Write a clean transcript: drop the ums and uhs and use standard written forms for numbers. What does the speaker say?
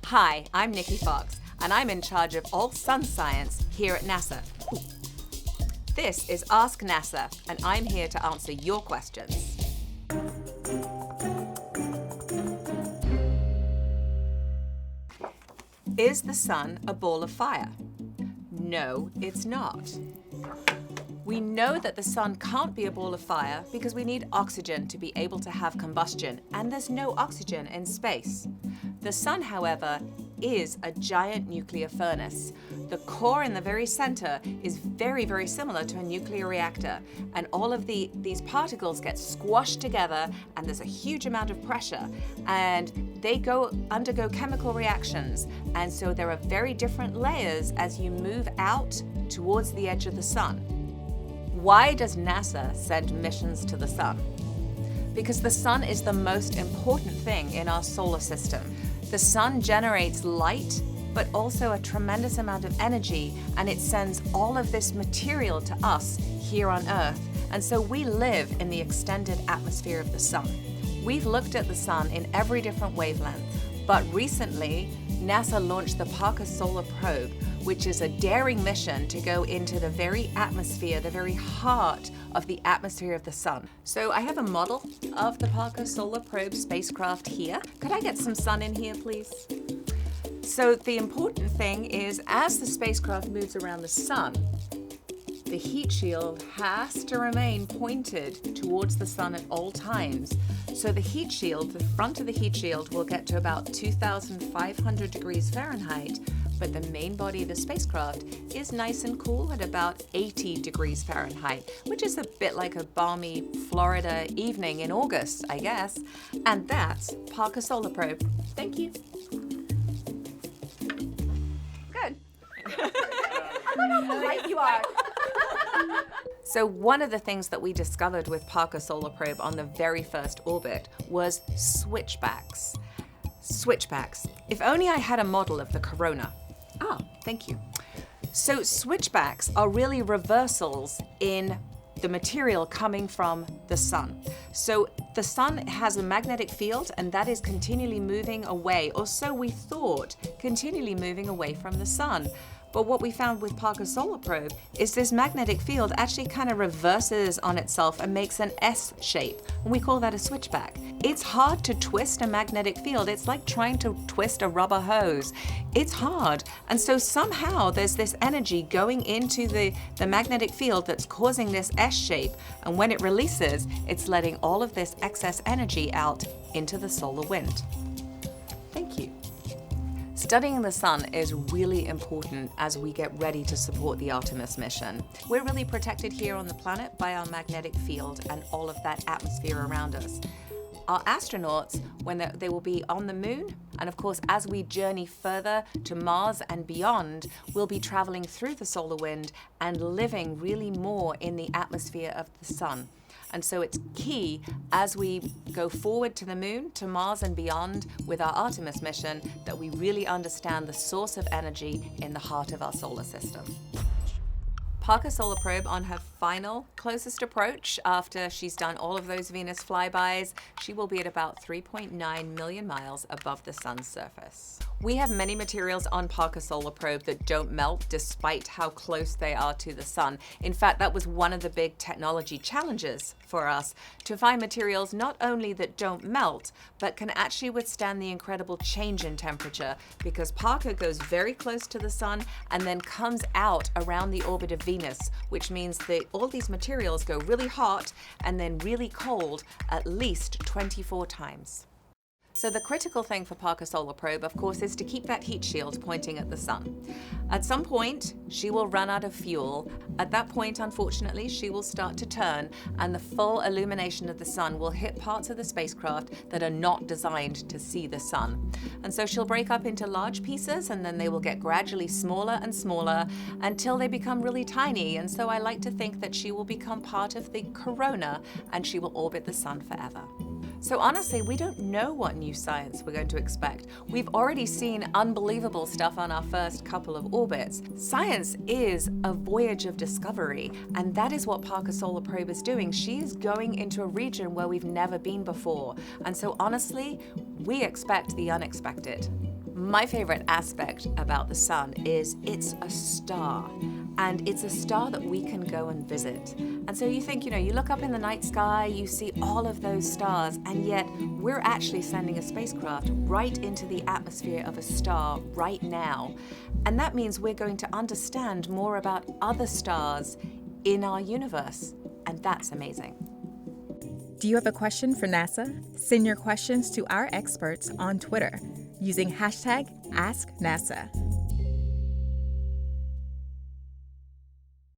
Hi, I'm Nikki Fox, and I'm in charge of all sun science here at NASA. This is Ask NASA, and I'm here to answer your questions. Is the sun a ball of fire? No, it's not. We know that the sun can't be a ball of fire because we need oxygen to be able to have combustion, and there's no oxygen in space. The sun, however, is a giant nuclear furnace. The core in the very center is very, very similar to a nuclear reactor, and all of these particles get squashed together, and there's a huge amount of pressure, and they undergo chemical reactions, and so there are very different layers as you move out towards the edge of the sun. Why does NASA send missions to the sun? Because the sun is the most important thing in our solar system. The sun generates light, but also a tremendous amount of energy, and it sends all of this material to us here on Earth. And so we live in the extended atmosphere of the sun. We've looked at the sun in every different wavelength, but recently, NASA launched the Parker Solar Probe, which is a daring mission to go into the very atmosphere, the very heart of the atmosphere of the sun. So I have a model of the Parker Solar Probe spacecraft here. Could I get some sun in here, please? So the important thing is, as the spacecraft moves around the sun, the heat shield has to remain pointed towards the sun at all times. So the heat shield, the front of the heat shield, will get to about 2,500 degrees Fahrenheit, but the main body of the spacecraft is nice and cool at about 80 degrees Fahrenheit, which is a bit like a balmy Florida evening in August, I guess. And that's Parker Solar Probe. Thank you. Good. Look how polite you are. So one of the things that we discovered with Parker Solar Probe on the very first orbit was switchbacks. Switchbacks. If only I had a model of the corona. Ah, thank you. So switchbacks are really reversals in the material coming from the sun. So the sun has a magnetic field, and that is continually moving away, or so we thought, continually moving away from the sun. But what we found with Parker Solar Probe is this magnetic field actually kind of reverses on itself and makes an S shape, and we call that a switchback. It's hard to twist a magnetic field. It's like trying to twist a rubber hose. It's hard, and so somehow there's this energy going into the magnetic field that's causing this S shape, and when it releases, it's letting all of this excess energy out into the solar wind. Thank you. Studying the sun is really important as we get ready to support the Artemis mission. We're really protected here on the planet by our magnetic field and all of that atmosphere around us. Our astronauts, when they will be on the moon, and of course as we journey further to Mars and beyond, we'll be traveling through the solar wind and living really more in the atmosphere of the sun. And so it's key as we go forward to the moon, to Mars and beyond with our Artemis mission, that we really understand the source of energy in the heart of our solar system. Parker Solar Probe, on her final closest approach after she's done all of those Venus flybys, she will be at about 3.9 million miles above the sun's surface. We have many materials on Parker Solar Probe that don't melt despite how close they are to the sun. In fact, that was one of the big technology challenges for us, to find materials not only that don't melt, but can actually withstand the incredible change in temperature, because Parker goes very close to the sun and then comes out around the orbit of Venus, which means that all these materials go really hot and then really cold at least 24 times. So the critical thing for Parker Solar Probe, of course, is to keep that heat shield pointing at the sun. At some point, she will run out of fuel. At that point, unfortunately, she will start to turn, and the full illumination of the sun will hit parts of the spacecraft that are not designed to see the sun. And so she'll break up into large pieces, and then they will get gradually smaller and smaller until they become really tiny. And so I like to think that she will become part of the corona, and she will orbit the sun forever. So honestly, we don't know what new science we're going to expect. We've already seen unbelievable stuff on our first couple of orbits. Science is a voyage of discovery, and that is what Parker Solar Probe is doing. She is going into a region where we've never been before. And so honestly, we expect the unexpected. My favorite aspect about the sun is it's a star, and it's a star that we can go and visit. And so you think, you look up in the night sky, you see all of those stars, and yet we're actually sending a spacecraft right into the atmosphere of a star right now. And that means we're going to understand more about other stars in our universe, and that's amazing. Do you have a question for NASA? Send your questions to our experts on Twitter using #AskNASA.